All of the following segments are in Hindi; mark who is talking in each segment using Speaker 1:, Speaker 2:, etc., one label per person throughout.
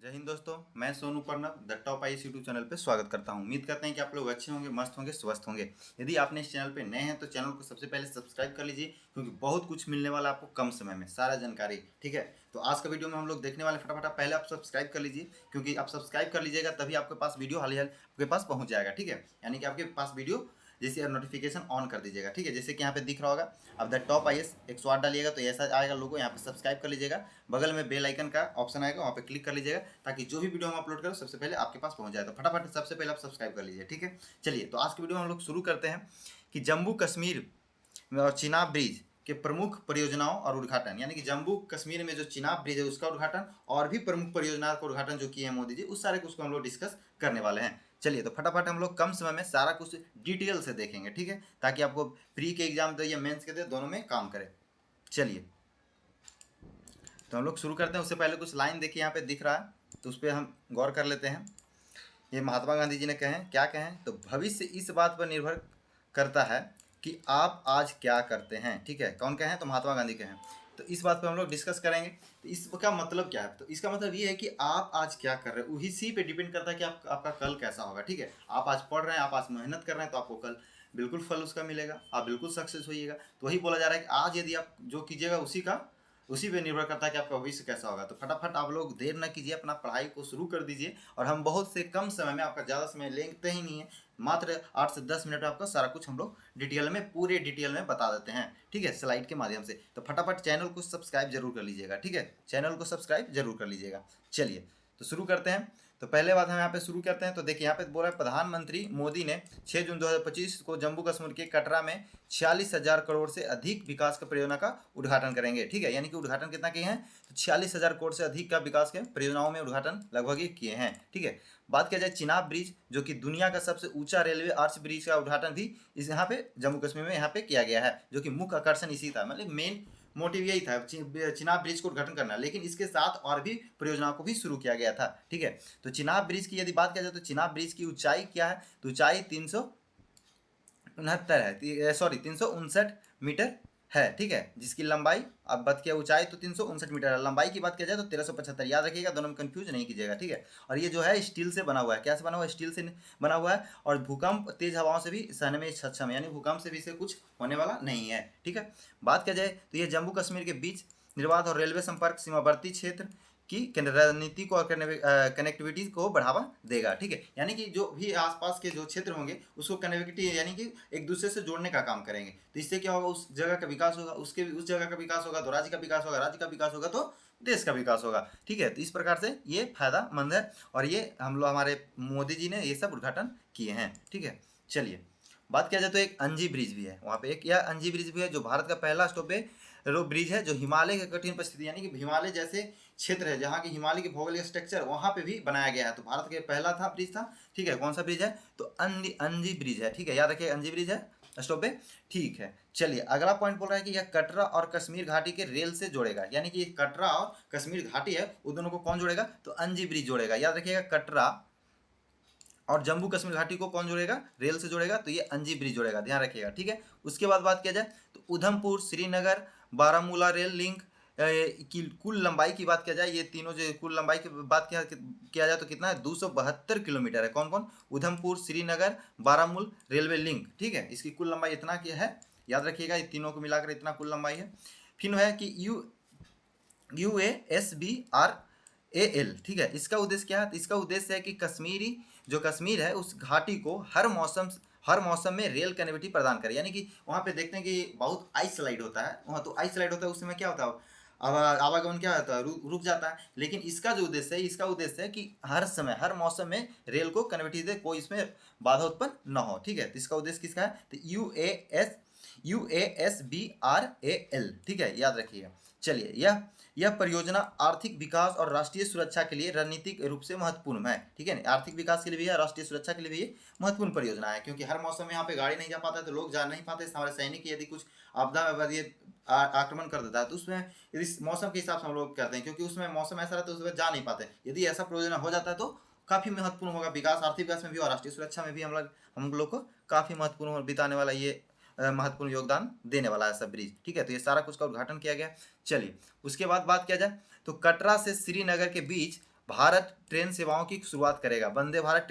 Speaker 1: जय हिंद दोस्तों, मैं Sonu Pranav the top IAS YouTube channel पे स्वागत करता हूं। उम्मीद करते हैं कि आप लोग अच्छे होंगे, मस्त होंगे, स्वस्थ होंगे। यदि आपने इस चैनल पे नए हैं तो चैनल को सबसे पहले सब्सक्राइब कर लीजिए, क्योंकि बहुत कुछ मिलने वाला है आपको कम समय में, सारा जानकारी। ठीक है, तो आज का वीडियो में हम लोग देखने वाले, फटाफट पहले आप सब्सक्राइब कर लीजिए, क्योंकि आप सब्सक्राइब कर लीजिएगा तभी आपके पास वीडियो हाल ही आपके पास पहुँच जाएगा। ठीक है, यानी कि आपके पास वीडियो जैसे नोटिफिकेशन ऑन कर दीजिएगा। ठीक है, जैसे कि यहाँ पे दिख रहा होगा, अब द टॉप आईएएस 108 डालिएगा तो ऐसा आएगा लोगो। यहाँ पे सब्सक्राइब कर लीजिएगा, बगल में बेल आइकन का ऑप्शन आएगा, वहाँ पे क्लिक कर लीजिएगा, ताकि जो भी वीडियो हम अपलोड करें सबसे पहले आपके पास पहुँच जाए। तो फटाफट सबसे पहले आप सब्सक्राइब कर लीजिए। ठीक है, चलिए तो आज की वीडियो में हम लोग शुरू करते हैं कि जम्मू कश्मीर और चिनाब ब्रिज के प्रमुख परियोजनाओं और उद्घाटन, यानी कि जम्मू कश्मीर में जो चिनाब ब्रिज है उसका उद्घाटन और भी प्रमुख परियोजनाओं का उद्घाटन जो किए हैं मोदी जी, उस सारे कुछ को हम लोग डिस्कस करने वाले हैं। चलिए तो फटाफट हम लोग कम समय में सारा कुछ डिटेल से देखेंगे। ठीक है, ताकि आपको प्री के एग्जाम दे या मेंस के दे, दोनों में काम करे। चलिए तो हम लोग शुरू करते हैं। उससे पहले कुछ लाइन देखिए, यहाँ पे दिख रहा है, तो उस पर हम गौर कर लेते हैं। ये महात्मा गांधी जी ने कहें, क्या कहें, तो भविष्य इस बात पर निर्भर करता है कि आप आज क्या करते हैं। ठीक है, कौन कहें, तो महात्मा गांधी कहें। तो इस बात पर हम लोग डिस्कस करेंगे। तो इसका मतलब क्या है, तो इसका मतलब ये है कि आप आज क्या कर रहे हैं, उसी पे डिपेंड करता है कि आपका कल कैसा होगा। ठीक है, आप आज पढ़ रहे हैं, आप आज मेहनत कर रहे हैं, तो आपको कल बिल्कुल फल उसका मिलेगा, आप बिल्कुल सक्सेस होइएगा। तो वही बोला जा रहा है कि आज यदि आप जो कीजिएगा उसी पे निर्भर करता है कि आपका भविष्य कैसा होगा। तो फटाफट आप लोग देर न कीजिए, अपना पढ़ाई को शुरू कर दीजिए। और हम बहुत से कम समय में, आपका ज़्यादा समय लेते ही नहीं है, मात्र 8 से 10 मिनट में आपका सारा कुछ हम लोग डिटेल में, पूरे डिटेल में बता देते हैं। ठीक है, स्लाइड के माध्यम से। तो फटाफट चैनल को सब्सक्राइब जरूर कर लीजिएगा। ठीक है, चैनल को सब्सक्राइब जरूर कर लीजिएगा। चलिए तो शुरू करते हैं। तो पहले बात हम यहाँ पे शुरू करते हैं। तो देखिए यहाँ पे बोला है, प्रधानमंत्री मोदी ने 6 जून 2025 को जम्मू कश्मीर के कटरा में 46,000 करोड़ से अधिक विकास की परियोजना का उद्घाटन करेंगे। ठीक है, यानी कि उद्घाटन कितना किए हैं, तो 46,000 करोड़ से अधिक का विकास के परियोजनाओं में उद्घाटन लगभग ये किए हैं। ठीक है, बात किया जाए चिनाब ब्रिज, जो कि दुनिया का सबसे ऊंचा रेलवे आर्च ब्रिज का उद्घाटन भी इस यहाँ पे जम्मू कश्मीर में यहाँ पे किया गया है, जो कि मुख्य आकर्षण इसी था, मतलब मेन मोटिव यही था चिनाब ब्रिज को उद्घाटन करना। लेकिन इसके साथ और भी परियोजनाओं को भी शुरू किया गया था। ठीक है, तो चिनाब ब्रिज की यदि बात किया जाए तो चिनाब ब्रिज की ऊंचाई क्या है, तो ऊंचाई 369 है, सॉरी 359 मीटर है। ठीक है, जिसकी लंबाई, अब बात किया ऊंचाई तो 359 मीटर है, लंबाई की बात किया जाए तो 1375। याद रखिएगा, दोनों में कंफ्यूज नहीं कीजिएगा। ठीक है, और ये जो है स्टील से बना हुआ है। क्या से बना हुआ है, स्टील से बना हुआ है। और भूकंप, तेज हवाओं से भी सहने में सक्षम है, यानी भूकंप से भी इसे कुछ होने वाला नहीं है। ठीक है, बात किया जाए तो ये जम्मू कश्मीर के बीच निर्बाध और रेलवे संपर्क, सीमावर्ती क्षेत्र की रणनीति को और कनेक्टिविटी को बढ़ावा देगा। ठीक है, यानी कि जो भी आसपास के जो क्षेत्र होंगे उसको कनेक्टिविटी, यानी कि एक दूसरे से जोड़ने का काम करेंगे। तो इससे क्या होगा, उस जगह का विकास होगा, उस जगह का विकास होगा तो राज्य का विकास होगा, राज्य का विकास होगा तो देश का विकास होगा। ठीक है, तो इस प्रकार से ये फायदामंद है, और ये हम लोग, हमारे मोदी जी ने ये सब उद्घाटन किए हैं। ठीक है, चलिए बात किया जाए तो एक अंजी ब्रिज भी है वहाँ पे, एक यह अंजी ब्रिज भी है, जो भारत का पहला स्टॉपेज ब्रिज है, जो हिमालय के कठिन परिस्थिति, यानी कि हिमालय जैसे क्षेत्र है जहाँ की हिमालय की भौगोलिक स्ट्रक्चर, वहाँ पे भी बनाया गया है। तो भारत के पहला था ब्रिज था। ठीक है, कौन सा ब्रिज है, तो अंजी ब्रिज है। ठीक है, याद रखिए, अंजी ब्रिज है स्टॉपेज। ठीक है, चलिए अगला पॉइंट बोल रहा है कि यह कटरा और कश्मीर घाटी के रेल से जोड़ेगा, यानी कि कटरा और कश्मीर घाटी है, उन दोनों को कौन जोड़ेगा, तो अंजी ब्रिज जोड़ेगा। याद रखिएगा, कटरा और जम्मू कश्मीर घाटी को कौन जोड़ेगा, रेल से जोड़ेगा, तो ये अंजी ब्रिज जोड़ेगा, ध्यान रखिएगा। ठीक है, उसके बाद बात किया जाए तो उधमपुर, श्रीनगर, बारामूला रेल लिंक की कुल लंबाई की बात किया जाए, ये तीनों जो कुल लंबाई की बात किया जाए तो कितना है, 272 किलोमीटर है। कौन कौन, उधमपुर, श्रीनगर, बारामूल रेलवे लिंक। ठीक है, इसकी कुल लंबाई इतना क्या है, याद रखिएगा, ये तीनों को मिलाकर इतना कुल लंबाई है। फिर है कि UASBRAL। ठीक है, इसका उद्देश्य क्या है, तो इसका उद्देश्य है कि कश्मीर है उस घाटी को हर मौसम में रेल कनेक्टिविटी प्रदान करे। यानी कि वहाँ पे देखते हैं कि बहुत आइस स्लाइड होता है वहाँ, तो आइस स्लाइड होता है, उस समय क्या होता है, आवागमन क्या होता है, रुक जाता है। लेकिन इसका जो उद्देश्य है, इसका उद्देश्य है कि हर समय, हर मौसम में रेल को कनेक्टिविटी दे, कोई इसमें बाधा उत्पन्न न हो। ठीक है, तो इसका उद्देश्य किसका है, तो UASBRAL। ठीक है, याद रखिएगा। चलिए, यह परियोजना आर्थिक विकास और राष्ट्रीय सुरक्षा के लिए रणनीतिक रूप से महत्वपूर्ण है। ठीक है, आर्थिक विकास के लिए भी है, राष्ट्रीय सुरक्षा के लिए भी महत्वपूर्ण परियोजना है, क्योंकि हर मौसम में यहाँ पे गाड़ी नहीं जा पाता है, तो लोग जा नहीं पाते। हमारे सैनिक यदि कुछ आपदा आक्रमण कर देता है, तो उसमें यदि मौसम के हिसाब से हम लोग करते हैं, क्योंकि उसमें मौसम ऐसा रहता है, उसमें जा नहीं पाते। यदि ऐसा परियोजना हो जाता है तो काफ़ी महत्वपूर्ण होगा, विकास, आर्थिक विकास में भी और राष्ट्रीय सुरक्षा में भी हम लोग को काफ़ी महत्वपूर्ण बिताने वाला, ये महत्वपूर्ण योगदान देने वाला है सब ब्रिज। ठीक है, तो ये सारा कुछ का उद्घाटन किया गया। चलिए उसके बाद बात किया जाए तो कटरा से श्रीनगर के बीच भारत ट्रेन सेवाओं की शुरुआत करेगा। वंदे भारत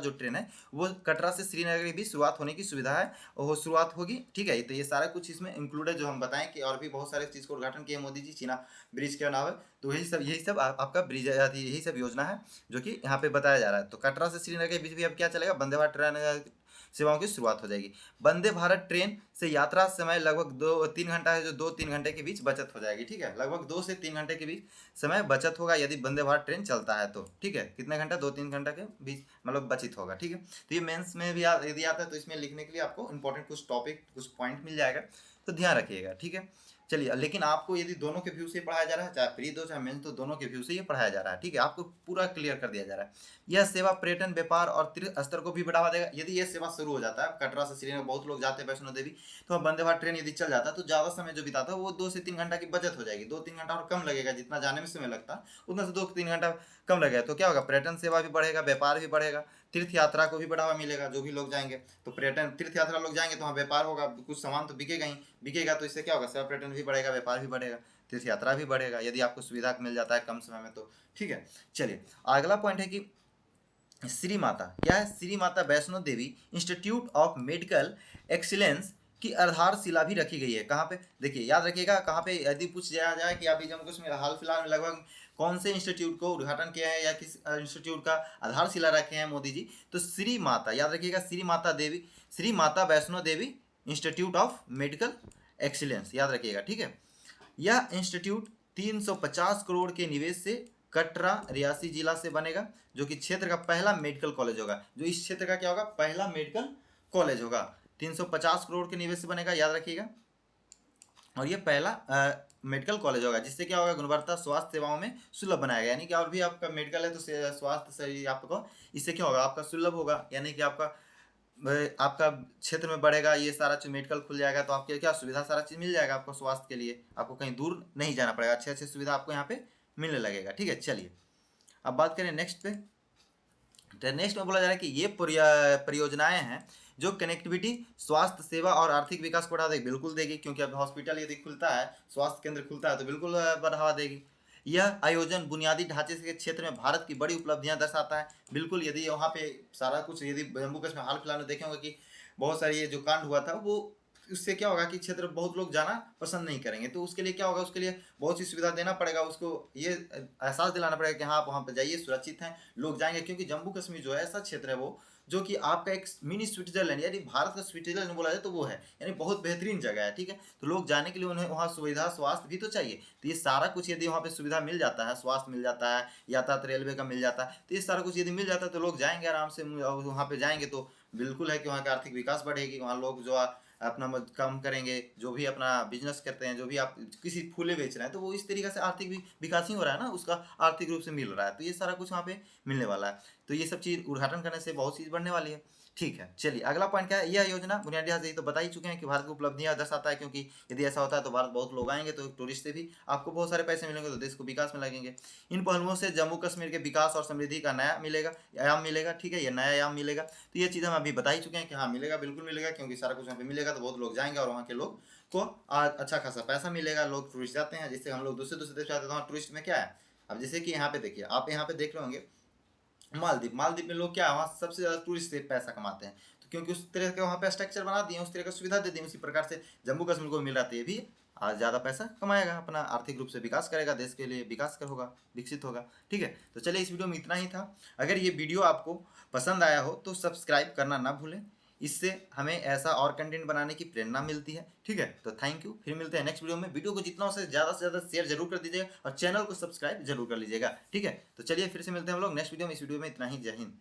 Speaker 1: जो ट्रेन है वो कटरा से श्रीनगर की भी शुरुआत होने की सुविधा है, वो शुरुआत होगी। ठीक है, तो ये सारा कुछ इसमें इंक्लूड है जो हम बताएं कि और भी बहुत सारे चीज़ का उद्घाटन किया मोदी जी, चीना ब्रिज के अलावा। तो यही सब आपका ब्रिज, यही सब योजना है जो कि यहाँ पे बताया जा रहा है। तो कटरा से श्रीनगर के बीच भी अब क्या चलेगा, वंदे भारत ट्रेन सेवाओं की शुरुआत हो जाएगी। वंदे भारत ट्रेन से यात्रा समय लगभग 2-3 घंटा है, जो 2-3 घंटे के बीच बचत हो जाएगी। ठीक है, लगभग 2 से 3 घंटे के बीच समय बचत होगा यदि वंदे भारत ट्रेन चलता है तो। ठीक है, कितने घंटा, 2-3 घंटा के बीच मतलब बचित होगा। ठीक है, तो ये मेंस में भी यदि आता है तो इसमें लिखने के लिए आपको इंपॉर्टेंट कुछ टॉपिक, कुछ पॉइंट मिल जाएगा, तो ध्यान रखिएगा। ठीक है, चलिए, लेकिन आपको यदि दोनों के व्यू से पढ़ाया जा रहा है, चाहे प्री दो चाहे मेन, तो दोनों के व्यू से ये पढ़ाया जा रहा है। ठीक है, आपको पूरा क्लियर कर दिया जा रहा है। यह सेवा पर्यटन, व्यापार और तीर्थ स्तर को भी बढ़ावा देगा। यदि ये सेवा शुरू हो जाता है, कटरा से श्रीनगर बहुत लोग जाते हैं वैष्णो देवी, तो वंदे भारत ट्रेन यदि चल जाता है तो ज़्यादा समय जो बिताता है वो 2 से 3 घंटा की बचत हो जाएगी। 2-3 घंटा और कम लगेगा, जितना जाने में समय लगता है उतना से 2-3 घंटा कम लगेगा। तो क्या होगा, पर्यटन सेवा भी बढ़ेगा, व्यापार भी बढ़ेगा, तीर्थ यात्रा को भी बढ़ावा मिलेगा। जो भी लोग जाएंगे तो पर्यटन तीर्थ यात्रा लोग जाएंगे तो वहाँ व्यापार होगा, कुछ सामान तो बिकेगा ही, बिकेगा तो इससे क्या होगा, सेवा पर्यटन भी बढ़ेगा, व्यापार भी बढ़ेगा, तीर्थ यात्रा भी बढ़ेगा, यदि आपको सुविधा मिल जाता है कम समय में तो। ठीक है, चलिए, अगला पॉइंट है कि श्री माता क्या है, Shri Mata Vaishno Devi institute of medical excellence की आधारशिला भी रखी गई है। कहाँ पे, देखिए याद रखिएगा, कहाँ पे यदि पूछ जाया जाए कि अभी जम्मू कश्मीर हाल फिलहाल में लगभग कौन से इंस्टीट्यूट को उद्घाटन किया है या किस इंस्टीट्यूट का आधारशिला रखे हैं मोदी जी, तो श्री माता, याद रखिएगा, Shri Mata Vaishno Devi institute of medical excellence, याद रखिएगा। ठीक है, यह इंस्टीट्यूट 350 करोड़ के निवेश से कटरा रियासी जिला से बनेगा, जो कि क्षेत्र का पहला मेडिकल कॉलेज होगा। जो इस क्षेत्र का क्या होगा, पहला मेडिकल कॉलेज होगा। 350 करोड़ के निवेश से बनेगा, याद रखिएगा। और ये पहला मेडिकल कॉलेज होगा, जिससे क्या होगा, गुणवत्ता स्वास्थ्य सेवाओं में सुलभ बनाया गया। यानी कि और भी आपका मेडिकल है तो स्वास्थ्य से आपको इससे क्या होगा, आपका सुलभ होगा, यानी कि आपका क्षेत्र में बढ़ेगा, ये सारा चीज मेडिकल खुल जाएगा तो आपके क्या सुविधा, सारा चीज मिल जाएगा आपको स्वास्थ्य के लिए, आपको कहीं दूर नहीं जाना पड़ेगा, अच्छे अच्छे सुविधा आपको यहाँ पे मिलने लगेगा। ठीक है, चलिए अब बात करें नेक्स्ट पे। तो नेक्स्ट में बोला जा रहा है कि ये परियोजनाएं हैं जो कनेक्टिविटी, स्वास्थ्य सेवा और आर्थिक विकास को बढ़ावा देगी। बिल्कुल देगी, क्योंकि अब हॉस्पिटल यदि खुलता है, स्वास्थ्य केंद्र खुलता है तो बिल्कुल बढ़ावा देगी। यह आयोजन बुनियादी ढांचे के क्षेत्र में भारत की बड़ी उपलब्धियां दर्शाता है। बिल्कुल, यदि वहाँ पे सारा कुछ, यदि जम्मू कश्मीर हाल फिलहाल में देखे होंगे कि बहुत सारी ये जो कांड हुआ था, वो उससे क्या होगा कि क्षेत्र बहुत लोग जाना पसंद नहीं करेंगे, तो उसके लिए क्या होगा, उसके लिए बहुत सी सुविधा देना पड़ेगा, उसको ये एहसास दिलाना पड़ेगा कि हाँ आप वहाँ पर जाइए, सुरक्षित हैं, लोग जाएंगे। क्योंकि जम्मू कश्मीर जो है ऐसा क्षेत्र है वो, जो कि आपका एक मिनी स्विट्जरलैंड, यानी भारत का स्विट्जरलैंड बोला जाए तो वो है, यानी बहुत बेहतरीन जगह है। ठीक है, तो लोग जाने के लिए उन्हें वहाँ सुविधा, स्वास्थ्य भी तो चाहिए। तो ये सारा कुछ यदि वहाँ पे सुविधा मिल जाता है, स्वास्थ्य मिल जाता है, यातायात रेलवे का मिल जाता है, तो ये सारा कुछ यदि मिल जाता है तो लोग जाएंगे आराम से, वहाँ पे जाएंगे तो बिल्कुल है कि वहाँ का आर्थिक विकास बढ़ेगी। वहाँ लोग जो अपना काम करेंगे, जो भी अपना बिजनेस करते हैं, जो भी आप किसी फूले बेच रहे हैं, तो वो इस तरीके से आर्थिक विकास ही हो रहा है ना, उसका आर्थिक रूप से मिल रहा है। तो ये सारा कुछ वहाँ पे मिलने वाला है। तो ये सब चीज़ उद्घाटन करने से बहुत चीज़ बढ़ने वाली है। ठीक है, चलिए अगला पॉइंट क्या है, यह योजना बुनियादी ढांचे तो बता ही चुके हैं कि भारत की उपलब्धियां दर्शाता है, क्योंकि यदि ऐसा होता है तो भारत बहुत लोग आएंगे तो टूरिस्ट से भी आपको बहुत सारे पैसे मिलेंगे, तो देश को विकास में लगेंगे। इन पहलुओं से जम्मू कश्मीर के विकास और समृद्धि का नया मिलेगा, आयाम मिलेगा। ठीक है, ये नया आयाम मिलेगा। तो ये चीज़ हम अभी बता ही चुके हैं कि हाँ मिलेगा, बिल्कुल मिलेगा, क्योंकि सारा कुछ यहाँ पे मिलेगा तो बहुत लोग जाएंगे और वहाँ के लोग को अच्छा खासा पैसा मिलेगा। लोग टूरिस्ट जाते हैं, जिससे हम लोग दूसरे दूसरे देश जाते हैं, तो वहाँ टूरिस्ट में क्या है, अब जैसे कि यहाँ पे देखिए, आप यहाँ पे देख रहे होंगे मालदीव में लोग क्या है, वहाँ सबसे ज़्यादा टूरिस्ट से पैसा कमाते हैं, तो क्योंकि उस तरह के वहाँ पे स्ट्रक्चर बना दिए, उस तरह का सुविधा दे दी, उसी प्रकार से जम्मू कश्मीर को मिल रहा है, तो ये भी आज ज़्यादा पैसा कमाएगा, अपना आर्थिक रूप से विकास करेगा, देश के लिए विकास कर होगा, विकसित होगा। ठीक है, तो चलिए इस वीडियो में इतना ही था। अगर ये वीडियो आपको पसंद आया हो तो सब्सक्राइब करना ना भूलें, इससे हमें ऐसा और कंटेंट बनाने की प्रेरणा मिलती है। ठीक है, तो थैंक यू, फिर मिलते हैं नेक्स्ट वीडियो में। वीडियो को जितना हो सके ज़्यादा से ज़्यादा शेयर जरूर कर दीजिएगा और चैनल को सब्सक्राइब जरूर कर लीजिएगा। ठीक है, तो चलिए फिर से मिलते हैं हम लोग नेक्स्ट वीडियो में। इस वीडियो में इतना ही, जय हिंद।